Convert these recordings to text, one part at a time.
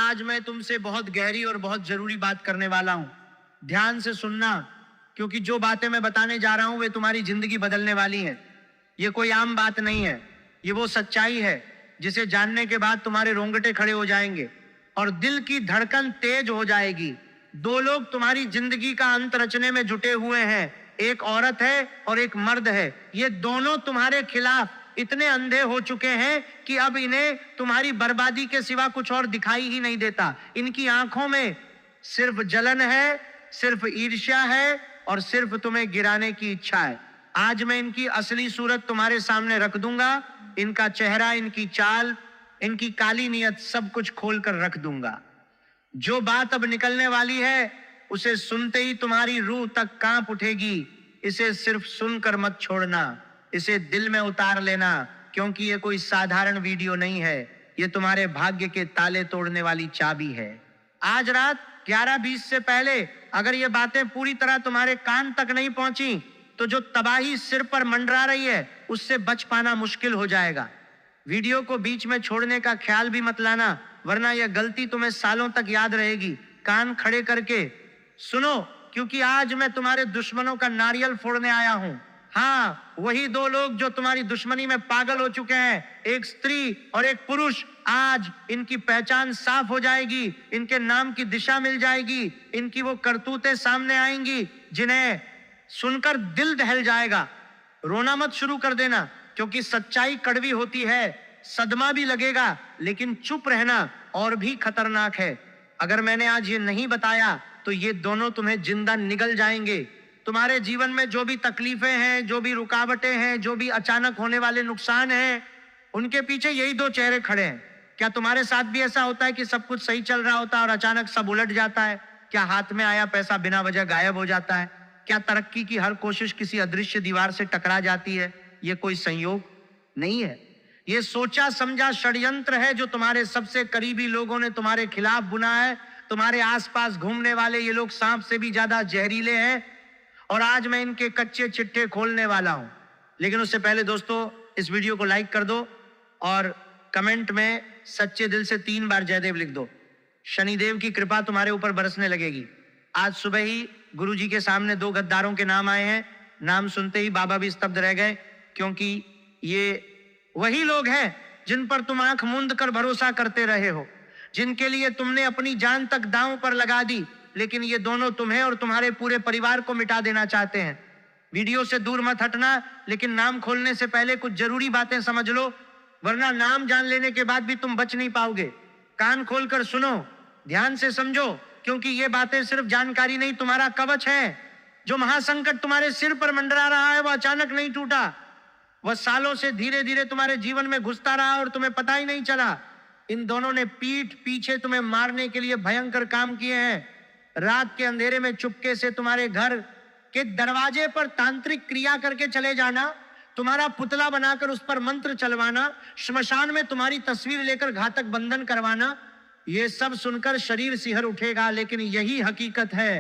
आज मैं तुमसे बहुत गहरी और बहुत जरूरी बात करने वाला हूं। ध्यान से सुनना, क्योंकि जो बातें मैं बताने जा रहा हूं वे तुम्हारी जिंदगी बदलने वाली हैं। ये कोई आम बात नहीं है, ये वो सच्चाई है जिसे जानने के बाद तुम्हारे रोंगटे खड़े हो जाएंगे और दिल की धड़कन तेज हो जाएगी। दो लोग तुम्हारी जिंदगी का अंत रचने में जुटे हुए हैं, एक औरत है और एक मर्द है। ये दोनों तुम्हारे खिलाफ इतने अंधे हो चुके हैं कि अब इन्हें तुम्हारी बर्बादी के सिवा कुछ और दिखाई ही नहीं देता। इनकी आंखों में सिर्फ जलन है, सिर्फ ईर्ष्या है और सिर्फ तुम्हें गिराने की इच्छा है। आज मैं इनकी असली सूरत तुम्हारे सामने रख दूंगा। इनका चेहरा, इनकी चाल, इनकी काली नीयत, सब कुछ खोल कर रख दूंगा। जो बात अब निकलने वाली है उसे सुनते ही तुम्हारी रूह तक कांप उठेगी। इसे सिर्फ सुनकर मत छोड़ना, इसे दिल में उतार लेना, क्योंकि ये कोई साधारण वीडियो नहीं है, ये तुम्हारे भाग्य के ताले तोड़ने वाली चाबी है। आज रात 11:20 से पहले अगर ये बातें पूरी तरह तुम्हारे कान तक नहीं पहुंची तो जो तबाही सिर पर मंडरा रही है उससे बच पाना मुश्किल हो जाएगा। वीडियो को बीच में छोड़ने का ख्याल भी मत लाना, वरना यह गलती तुम्हें सालों तक याद रहेगी। कान खड़े करके सुनो, क्योंकि आज मैं तुम्हारे दुश्मनों का नारियल फोड़ने आया हूं। हाँ, वही दो लोग जो तुम्हारी दुश्मनी में पागल हो चुके हैं, एक स्त्री और एक पुरुष। आज इनकी पहचान साफ हो जाएगी, इनके नाम की दिशा मिल जाएगी, इनकी वो करतूतें सामने आएंगी जिन्हें सुनकर दिल दहल जाएगा। रोना मत शुरू कर देना, क्योंकि सच्चाई कड़वी होती है, सदमा भी लगेगा, लेकिन चुप रहना और भी खतरनाक है। अगर मैंने आज ये नहीं बताया तो ये दोनों तुम्हें जिंदा निगल जाएंगे। तुम्हारे जीवन में जो भी तकलीफें हैं, जो भी रुकावटें हैं, जो भी अचानक होने वाले नुकसान हैं, उनके पीछे यही दो चेहरे खड़े हैं। क्या तुम्हारे साथ भी ऐसा होता है कि सब कुछ सही चल रहा होता है और अचानक सब उलट जाता है? क्या हाथ में आया पैसा बिना वजह गायब हो जाता है? क्या तरक्की की हर कोशिश किसी अदृश्य दीवार से टकरा जाती है? ये कोई संयोग नहीं है, ये सोचा समझा षड्यंत्र है जो तुम्हारे सबसे करीबी लोगों ने तुम्हारे खिलाफ बुना है। तुम्हारे आसपास घूमने वाले ये लोग सांप से भी ज्यादा जहरीले हैं और आज मैं इनके कच्चे चिट्ठे खोलने वाला हूं। लेकिन उससे पहले दोस्तों, इस वीडियो को लाइक कर दो और कमेंट में सच्चे दिल से 3 बार जयदेव लिख दो। शनिदेव की कृपा तुम्हारे ऊपर बरसने लगेगी। आज सुबह ही गुरुजी के सामने 2 गद्दारों के नाम आए हैं। नाम सुनते ही बाबा भी स्तब्ध रह गए, क्योंकि ये वही लोग हैं जिन पर तुम आंख मूंद कर भरोसा करते रहे हो, जिनके लिए तुमने अपनी जान तक दांव पर लगा दी। लेकिन ये दोनों तुम्हें और तुम्हारे पूरे परिवार को मिटा देना चाहते हैं। वीडियो से दूर मत हटना, लेकिन नाम खोलने से पहले कुछ जरूरी बातें समझ लो, वरना नाम जान लेने के बाद भी तुम बच नहीं पाओगे। कान खोलकर सुनो, ध्यान से समझो, क्योंकि ये बातें सिर्फ जानकारी नहीं, तुम्हारा कवच है। जो महासंकट तुम्हारे सिर पर मंडरा रहा है वो अचानक नहीं टूटा, वह सालों से धीरे धीरे तुम्हारे जीवन में घुसता रहा और तुम्हें पता ही नहीं चला। इन दोनों ने पीठ पीछे तुम्हें मारने के लिए भयंकर काम किए हैं। रात के अंधेरे में चुपके से तुम्हारे घर के दरवाजे पर तांत्रिक क्रिया करके चले जाना, तुम्हारा पुतला बनाकर उस पर मंत्र चलवाना, श्मशान में तुम्हारी तस्वीर लेकर घातक बंधन करवाना, ये सब सुनकर शरीर सिहर उठेगा। लेकिन यही हकीकत है,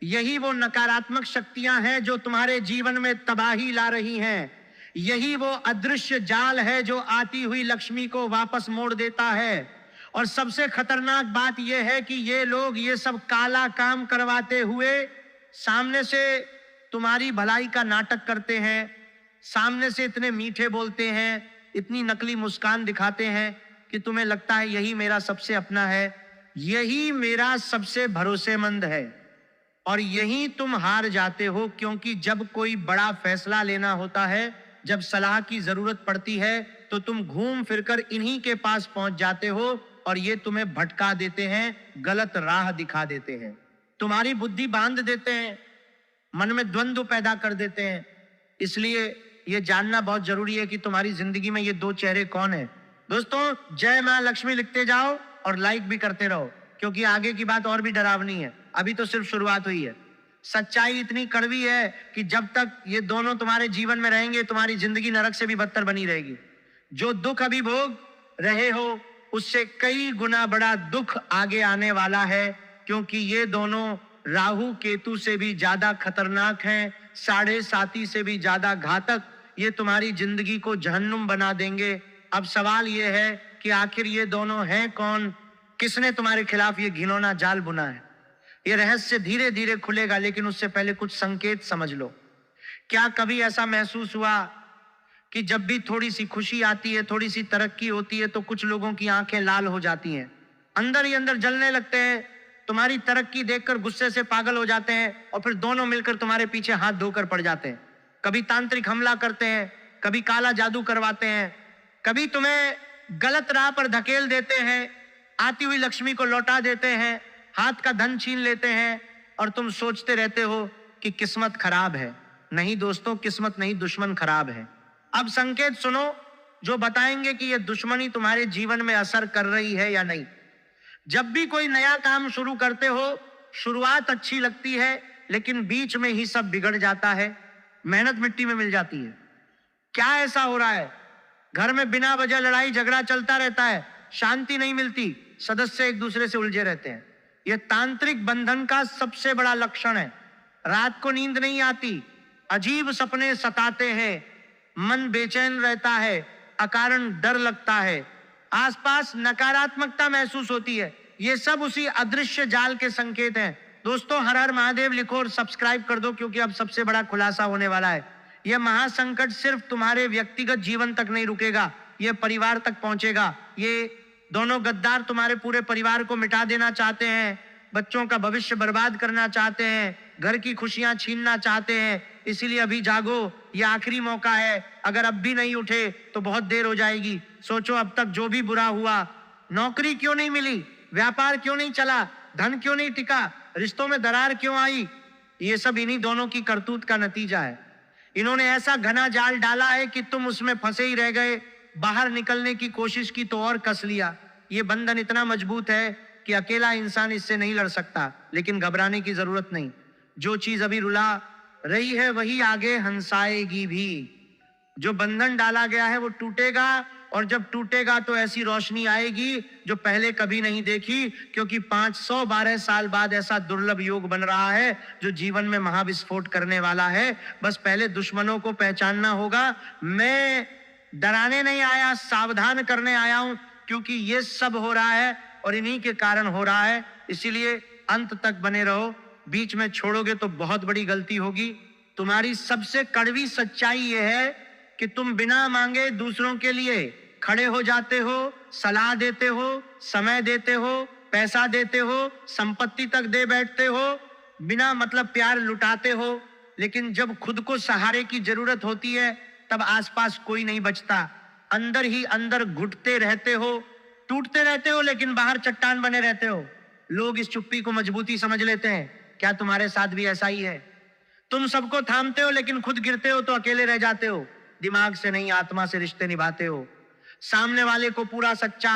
यही वो नकारात्मक शक्तियां हैं जो तुम्हारे जीवन में तबाही ला रही हैं। यही वो अदृश्य जाल है जो आती हुई लक्ष्मी को वापस मोड़ देता है। और सबसे खतरनाक बात यह है कि ये लोग ये सब काला काम करवाते हुए सामने से तुम्हारी भलाई का नाटक करते हैं, सामने से इतने मीठे बोलते हैं, इतनी नकली मुस्कान दिखाते हैं कि तुम्हें लगता है यही मेरा सबसे अपना है, यही मेरा सबसे भरोसेमंद है। और यही तुम हार जाते हो, क्योंकि जब कोई बड़ा फैसला लेना होता है, जब सलाह की जरूरत पड़ती है, तो तुम घूम फिरकर इन्हीं के पास पहुंच जाते हो और ये तुम्हें भटका देते हैं, गलत राह दिखा देते हैं, तुम्हारी बुद्धि बांध देते हैं, मन में द्वंद्व पैदा कर देते हैं। इसलिए ये जानना बहुत जरूरी है कि तुम्हारी जिंदगी में ये 2 चेहरे कौन है। दोस्तों, जय मां लक्ष्मी लिखते जाओ और लाइक भी करते रहो, क्योंकि आगे की बात और भी डरावनी है। अभी तो सिर्फ शुरुआत हुई है। सच्चाई इतनी कड़वी है कि जब तक ये दोनों तुम्हारे जीवन में रहेंगे, तुम्हारी जिंदगी नरक से भी बदतर बनी रहेगी। जो दुख अभी भोग रहे हो उससे कई गुना बड़ा दुख आगे आने वाला है, क्योंकि ये दोनों राहु केतु से भी ज्यादा खतरनाक हैं, 7.5 से भी ज्यादा घातक। ये तुम्हारी जिंदगी को जहन्नुम बना देंगे। अब सवाल ये है कि आखिर ये दोनों हैं कौन? किसने तुम्हारे खिलाफ ये घिनौना जाल बुना है। ये रहस्य धीरे धीरे खुलेगा, लेकिन उससे पहले कुछ संकेत समझ लो। क्या कभी ऐसा महसूस हुआ कि जब भी थोड़ी सी खुशी आती है, थोड़ी सी तरक्की होती है, तो कुछ लोगों की आंखें लाल हो जाती हैं, अंदर ही अंदर जलने लगते हैं, तुम्हारी तरक्की देखकर गुस्से से पागल हो जाते हैं और फिर दोनों मिलकर तुम्हारे पीछे हाथ धोकर पड़ जाते हैं। कभी तांत्रिक हमला करते हैं, कभी काला जादू करवाते हैं, कभी तुम्हें गलत राह पर धकेल देते हैं, आती हुई लक्ष्मी को लौटा देते हैं, हाथ का धन छीन लेते हैं और तुम सोचते रहते हो कि किस्मत खराब है। नहीं दोस्तों, किस्मत नहीं, दुश्मन खराब है। अब संकेत सुनो जो बताएंगे कि यह दुश्मनी तुम्हारे जीवन में असर कर रही है या नहीं। जब भी कोई नया काम शुरू करते हो, शुरुआत अच्छी लगती है, लेकिन बीच में ही सब बिगड़ जाता है, मेहनत मिट्टी में मिल जाती है। क्या ऐसा हो रहा है? घर में बिना वजह लड़ाई झगड़ा चलता रहता है, शांति नहीं मिलती, सदस्य एक दूसरे से उलझे रहते हैं। यह तांत्रिक बंधन का सबसे बड़ा लक्षण है। रात को नींद नहीं आती, अजीब सपने सताते हैं, मन बेचैन रहता है, अकारण डर लगता है, आसपास नकारात्मकता महसूस होती है। ये सब उसी अदृश्य जाल के संकेत हैं। दोस्तों, हर हर महादेव लिखो और सब्सक्राइब कर दो, क्योंकि अब सबसे बड़ा खुलासा होने वाला है। यह महासंकट सिर्फ तुम्हारे व्यक्तिगत जीवन तक नहीं रुकेगा, यह परिवार तक पहुंचेगा। ये दोनों गद्दार तुम्हारे पूरे परिवार को मिटा देना चाहते हैं, बच्चों का भविष्य बर्बाद करना चाहते हैं, घर की खुशियां छीनना चाहते हैं। इसीलिए अभी जागो, ये आखिरी मौका है। अगर अब भी नहीं उठे तो बहुत देर हो जाएगी। सोचो, अब तक जो भी बुरा हुआ, नौकरी क्यों नहीं मिली, व्यापार क्यों नहीं चला, धन क्यों नहीं टिका, रिश्तों में दरार क्यों आई, ये सब इन्हीं दोनों की करतूत का नतीजा है। इन्होंने ऐसा घना जाल डाला है कि तुम उसमें फंसे ही रह गए। बाहर निकलने की कोशिश की तो और कस लिया। ये बंधन इतना मजबूत है कि अकेला इंसान इससे नहीं लड़ सकता, लेकिन घबराने की जरूरत नहीं। जो चीज अभी रुला रही है वही आगे हंसाएगी भी। जो बंधन डाला गया है वो टूटेगा, और जब टूटेगा तो ऐसी रोशनी आएगी जो पहले कभी नहीं देखी, क्योंकि 512 साल बाद ऐसा दुर्लभ योग बन रहा है जो जीवन में महाविस्फोट करने वाला है। बस पहले दुश्मनों को पहचानना होगा। मैं डराने नहीं आया, सावधान करने आया हूं, क्योंकि ये सब हो रहा है और इन्हीं के कारण हो रहा है। इसीलिए अंत तक बने रहो, बीच में छोड़ोगे तो बहुत बड़ी गलती होगी। तुम्हारी सबसे कड़वी सच्चाई यह है कि तुम बिना मांगे दूसरों के लिए खड़े हो जाते हो, सलाह देते हो, समय देते हो, पैसा देते हो, संपत्ति तक दे बैठते हो, बिना मतलब प्यार लुटाते हो, लेकिन जब खुद को सहारे की जरूरत होती है तब आसपास कोई नहीं बचता। अंदर ही अंदर घुटते रहते हो, टूटते रहते हो, लेकिन बाहर चट्टान बने रहते हो। लोग इस चुप्पी को मजबूती समझ लेते हैं। क्या तुम्हारे साथ भी ऐसा ही है? तुम सबको थामते हो, लेकिन खुद गिरते हो तो अकेले रह जाते हो। दिमाग से नहीं, आत्मा से रिश्ते निभाते हो। सामने वाले को पूरा सच्चा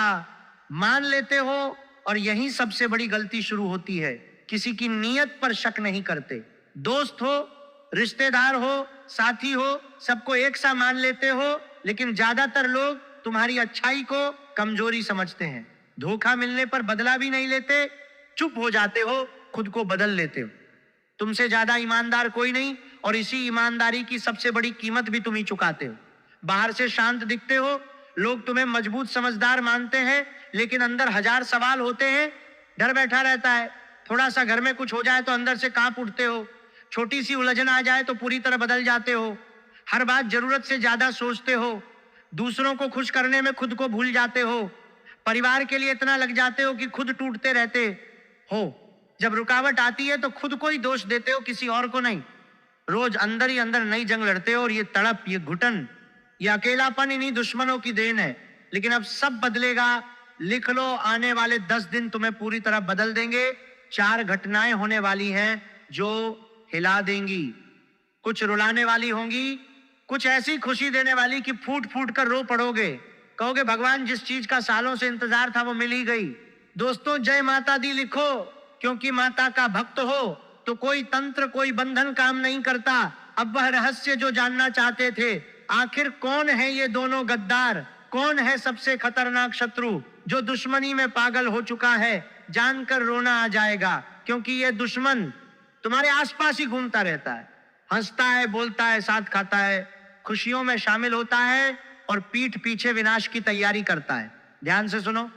मान लेते हो, और यही सबसे बड़ी गलती शुरू होती है। किसी की नीयत पर शक नहीं करते। दोस्त हो, रिश्तेदार हो, साथी हो, सबको एक सा मान लेते हो, लेकिन ज्यादातर लोग तुम्हारी अच्छाई को कमजोरी समझते हैं। धोखा मिलने पर बदला भी नहीं लेते, चुप हो जाते हो, खुद को बदल लेते हो। तुमसे ज्यादा ईमानदार कोई नहीं, और इसी ईमानदारी की सबसे बड़ी कीमत भी तुम ही चुकाते हो। बाहर से शांत दिखते हो, लोग तुम्हें मजबूत समझदार मानते हैं, लेकिन अंदर हजार सवाल होते हैं। डर बैठा रहता है, थोड़ा सा घर में कुछ हो जाए तो अंदर से कांप उठते हो, छोटी सी उलझन आ जाए तो पूरी तरह बदल जाते हो, हर बात जरूरत से ज्यादा सोचते हो, दूसरों को खुश करने में खुद को भूल जाते हो, परिवार के लिए इतना लग जाते हो कि खुद टूटते रहते हो। जब रुकावट आती है तो खुद को ही दोष देते हो, किसी और को नहीं। रोज अंदर ही अंदर नई जंग लड़ते हो, और ये तड़प, ये घुटन, ये अकेलापन इन्हीं दुश्मनों की देन है। लेकिन अब सब बदलेगा। लिख लो, आने वाले 10 दिन तुम्हें पूरी तरह बदल देंगे। 4 घटनाएं होने वाली हैं जो हिला देंगी। कुछ रुलाने वाली होंगी, कुछ ऐसी खुशी देने वाली कि फूट फूट कर रो पड़ोगे। कहोगे भगवान, जिस चीज का सालों से इंतजार था वो मिल ही गई। दोस्तों, जय माता दी लिखो, क्योंकि माता का भक्त हो तो कोई तंत्र, कोई बंधन काम नहीं करता। अब वह रहस्य जो जानना चाहते थे, आखिर कौन है ये दोनों गद्दार, कौन है सबसे खतरनाक शत्रु जो दुश्मनी में पागल हो चुका है, जानकर रोना आ जाएगा। क्योंकि ये दुश्मन तुम्हारे आसपास ही घूमता रहता है, हंसता है, बोलता है, साथ खाता है, खुशियों में शामिल होता है, और पीठ पीछे विनाश की तैयारी करता है। ध्यान से सुनो,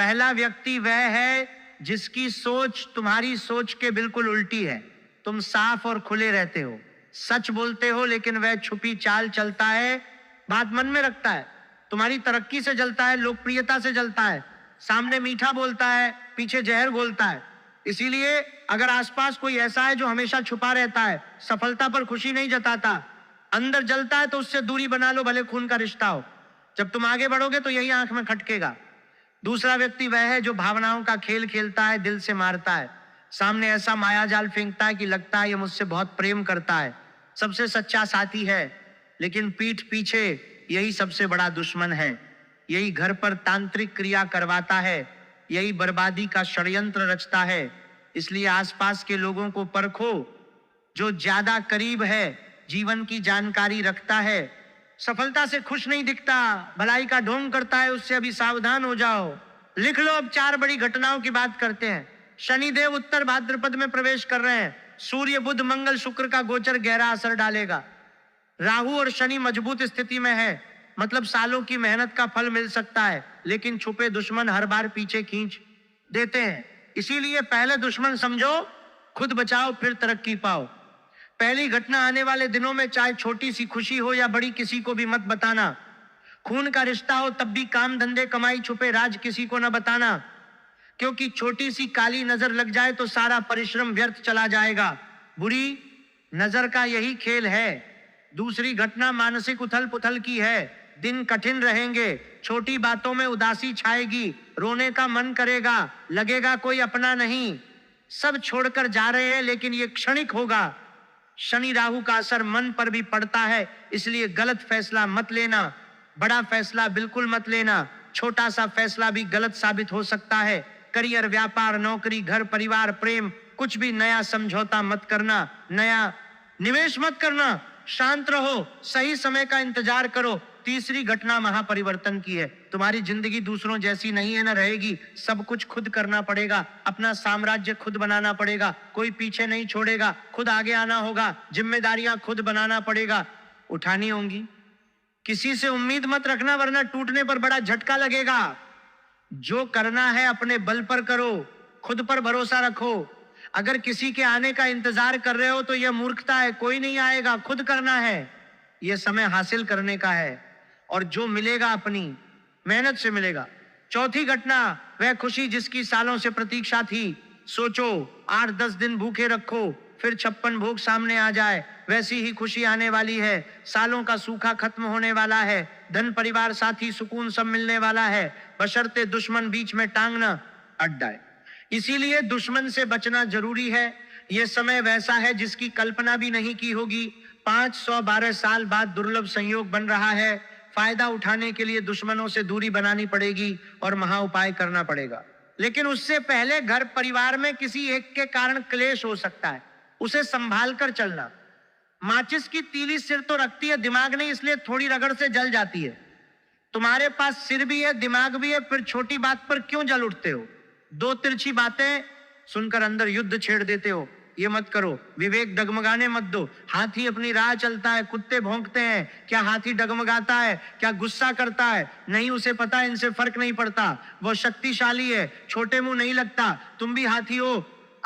पहला व्यक्ति वह है जिसकी सोच तुम्हारी सोच के बिल्कुल उल्टी है। तुम साफ और खुले रहते हो, सच बोलते हो, लेकिन वह छुपी चाल चलता है, बात मन में रखता है, तुम्हारी तरक्की से जलता है, लोकप्रियता से जलता है, सामने मीठा बोलता है, पीछे जहर घोलता है। इसीलिए अगर आसपास कोई ऐसा है जो हमेशा छुपा रहता है, सफलता पर खुशी नहीं जताता, अंदर जलता है, तो उससे दूरी बना लो, भले खून का रिश्ता हो। जब तुम आगे बढ़ोगे तो यही आंख में खटकेगा। दूसरा व्यक्ति वह है जो भावनाओं का खेल खेलता है, दिल से मारता है, सामने ऐसा मायाजाल फेंकता है कि लगता है ये मुझसे बहुत प्रेम करता है, सबसे सच्चा साथी है, लेकिन पीठ पीछे यही सबसे बड़ा दुश्मन है। यही घर पर तांत्रिक क्रिया करवाता है, यही बर्बादी का षड्यंत्र रचता है। इसलिए आसपास के लोगों को परखो, जो ज्यादा करीब है, जीवन की जानकारी रखता है, सफलता से खुश नहीं दिखता, भलाई का ढोंग करता है, उससे अभी सावधान हो जाओ। लिख लो, अब 4 बड़ी घटनाओं की बात करते हैं। शनिदेव उत्तर भाद्रपद में प्रवेश कर रहे हैं। सूर्य बुध मंगल शुक्र का गोचर गहरा असर डालेगा। राहु और शनि मजबूत स्थिति में है, मतलब सालों की मेहनत का फल मिल सकता है, लेकिन छुपे दुश्मन हर बार पीछे खींच देते हैं। इसीलिए पहले दुश्मन समझो, खुद बचाओ, फिर तरक्की पाओ। पहली घटना, आने वाले दिनों में चाहे छोटी सी खुशी हो या बड़ी, किसी को भी मत बताना। खून का रिश्ता हो तब भी काम धंधे कमाई छुपे राज किसी को न बताना, क्योंकि छोटी सी काली नजर लग जाए तो सारा परिश्रम व्यर्थ चला जाएगा। बुरी नजर का यही खेल है। दूसरी घटना मानसिक उथल पुथल की है। दिन कठिन रहेंगे, छोटी बातों में उदासी छाएगी, रोने का मन करेगा, लगेगा कोई अपना नहीं, सब छोड़कर जा रहे हैं, लेकिन ये क्षणिक होगा। शनि राहु का असर मन पर भी पड़ता है, इसलिए गलत फैसला मत लेना, बड़ा फैसला बिल्कुल मत लेना, छोटा सा फैसला भी गलत साबित हो सकता है। करियर, व्यापार, नौकरी, घर, परिवार, प्रेम, कुछ भी नया समझौता मत करना, नया निवेश मत करना, शांत रहो, सही समय का इंतजार करो। तीसरी घटना महापरिवर्तन की है। तुम्हारी जिंदगी दूसरों जैसी नहीं है, न रहेगी, सब कुछ खुद करना पड़ेगा, अपना साम्राज्य खुद बनाना पड़ेगा, कोई पीछे नहीं छोड़ेगा, खुद आगे आना होगा, जिम्मेदारियां खुद बनाना पड़ेगा, उठानी होंगी। किसी से उम्मीद मत रखना, वरना टूटने पर बड़ा झटका लगेगा। जो करना है अपने बल पर करो, खुद पर भरोसा रखो। अगर किसी के आने का इंतजार कर रहे हो तो यह मूर्खता है, कोई नहीं आएगा, खुद करना है। यह समय हासिल करने का है, और जो मिलेगा अपनी मेहनत से मिलेगा। चौथी घटना, वह खुशी जिसकी सालों से प्रतीक्षा थी। सोचो, 8-10 दिन भूखे रखो, फिर 56 भोग सामने आ जाए, वैसी ही खुशी आने वाली है। सालों का सूखा खत्म होने वाला है, धन, परिवार, साथी, सुकून सब मिलने वाला है, बशर्ते दुश्मन बीच में टांग न अड़ जाए। इसीलिए दुश्मन से बचना जरूरी है। यह समय वैसा है जिसकी कल्पना भी नहीं की होगी। 512 साल बाद दुर्लभ संयोग बन रहा है। फायदा उठाने के लिए दुश्मनों से दूरी बनानी पड़ेगी और महा उपाय करना पड़ेगा। लेकिन उससे पहले घर परिवार में किसी एक के कारण क्लेश हो सकता है, उसे संभाल कर चलना। माचिस की तीली सिर तो रखती है, दिमाग नहीं, इसलिए थोड़ी रगड़ से जल जाती है। तुम्हारे पास सिर भी है, दिमाग भी है, फिर छोटी बात पर क्यों जल उठते हो? 2 तिरछी बातें सुनकर अंदर युद्ध छेड़ देते हो, ये मत करो। विवेक डगमगाने मत दो। हाथी अपनी राह चलता है, कुत्ते भौंकते हैं, क्या हाथी डगमगाता है? क्या गुस्सा करता है? नहीं, उसे पता है इनसे फर्क नहीं पड़ता, वो शक्तिशाली है, छोटे मुंह नहीं लगता। तुम भी हाथी हो।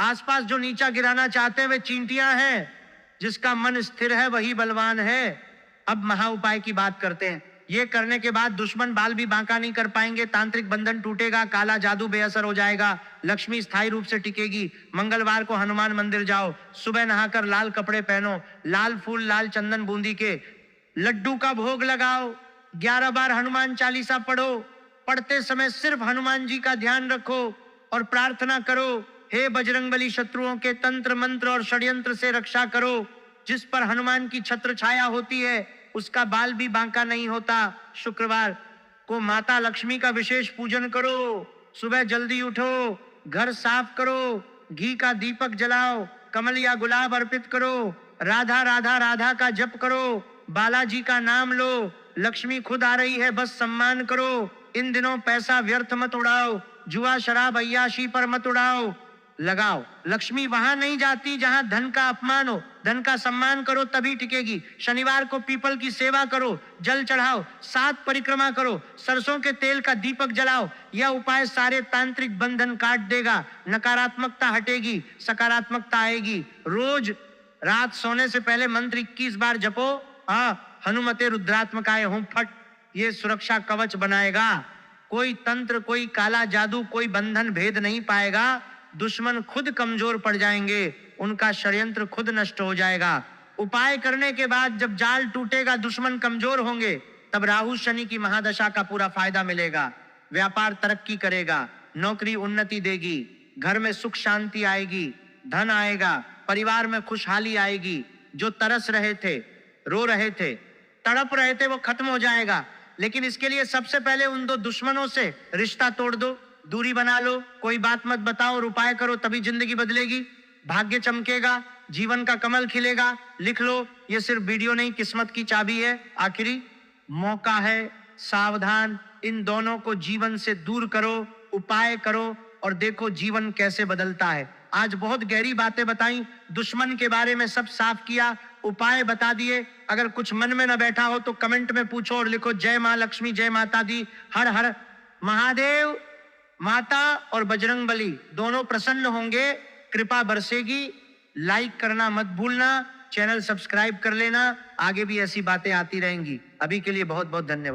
आसपास जो नीचा गिराना चाहते हैं वे चींटियां हैं, जिसका मन स्थिर है वही बलवान है। अब महा उपाय की बात करते हैं। ये करने के बाद दुश्मन बाल भी बांका नहीं कर पाएंगे, तांत्रिक बंधन टूटेगा, काला जादू बेअसर हो जाएगा, लक्ष्मी स्थायी रूप से टिकेगी। मंगलवार को हनुमान मंदिर जाओ, सुबह नहाकर लाल कपड़े पहनो, लाल फूल, लाल चंदन बूंदी के लड्डू का भोग लगाओ, 11 बार हनुमान चालीसा पढ़ो। पढ़ते समय सिर्फ हनुमान जी का ध्यान रखो और प्रार्थना करो, हे बजरंगबली, शत्रुओं के तंत्र मंत्र और षड्यंत्र से रक्षा करो। जिस पर हनुमान की छत्र छाया होती है उसका बाल भी बांका नहीं होता। शुक्रवार को माता लक्ष्मी का विशेष पूजन करो, सुबह जल्दी उठो, घर साफ करो, घी का दीपक जलाओ, कमल या गुलाब अर्पित करो, राधा राधा राधा का जप करो, बालाजी का नाम लो, लक्ष्मी खुद आ रही है, बस सम्मान करो। इन दिनों पैसा व्यर्थ मत उड़ाओ, जुआ शराब अय्याशी पर मत उड़ाओ। लगाओ। लक्ष्मी वहां नहीं जाती जहां धन का अपमान हो, धन का सम्मान करो तभी टिकेगी। शनिवार को पीपल की सेवा करो, जल चढ़ाओ, 7 परिक्रमा करो, सरसों के तेल का दीपक जलाओ। यह उपाय सारे तांत्रिक बंधन काट देगा, नकारात्मकता हटेगी, सकारात्मकता आएगी। रोज रात सोने से पहले मंत्र 21 बार जपो। हनुमते रुद्रात्मकाय होम फट, ये सुरक्षा कवच बनाएगा। कोई तंत्र, कोई काला जादू, कोई बंधन भेद नहीं पाएगा। दुश्मन खुद कमजोर पड़ जाएंगे, उनका षड्यंत्र खुद नष्ट हो जाएगा। उपाय करने के बाद जब जाल टूटेगा, दुश्मन कमजोर होंगे, तब राहु शनि की महादशा का पूरा फायदा मिलेगा। व्यापार तरक्की करेगा, नौकरी उन्नति देगी, घर में सुख शांति आएगी, धन आएगा, परिवार में खुशहाली आएगी। जो तरस रहे थे, रो रहे थे, तड़प रहे थे, वो खत्म हो जाएगा। लेकिन इसके लिए सबसे पहले उन 2 दुश्मनों से रिश्ता तोड़ दो, दूरी बना लो, कोई बात मत बताओ और उपाय करो, तभी जिंदगी बदलेगी, भाग्य चमकेगा, जीवन का कमल खिलेगा। लिख लो, ये सिर्फ वीडियो नहीं, किस्मत की चाबी है। आखिरी मौका है, सावधान। इन दोनों को जीवन से दूर करो, उपाय करो और देखो जीवन कैसे बदलता है। आज बहुत गहरी बातें बताई, दुश्मन के बारे में सब साफ किया, उपाय बता दिए। अगर कुछ मन में न बैठा हो तो कमेंट में पूछो और लिखो जय मां लक्ष्मी, जय माता दी, हर हर महादेव। माता और बजरंग बली दोनों प्रसन्न होंगे, कृपा बरसेगी। लाइक करना मत भूलना, चैनल सब्सक्राइब कर लेना, आगे भी ऐसी बातें आती रहेंगी। अभी के लिए बहुत बहुत धन्यवाद।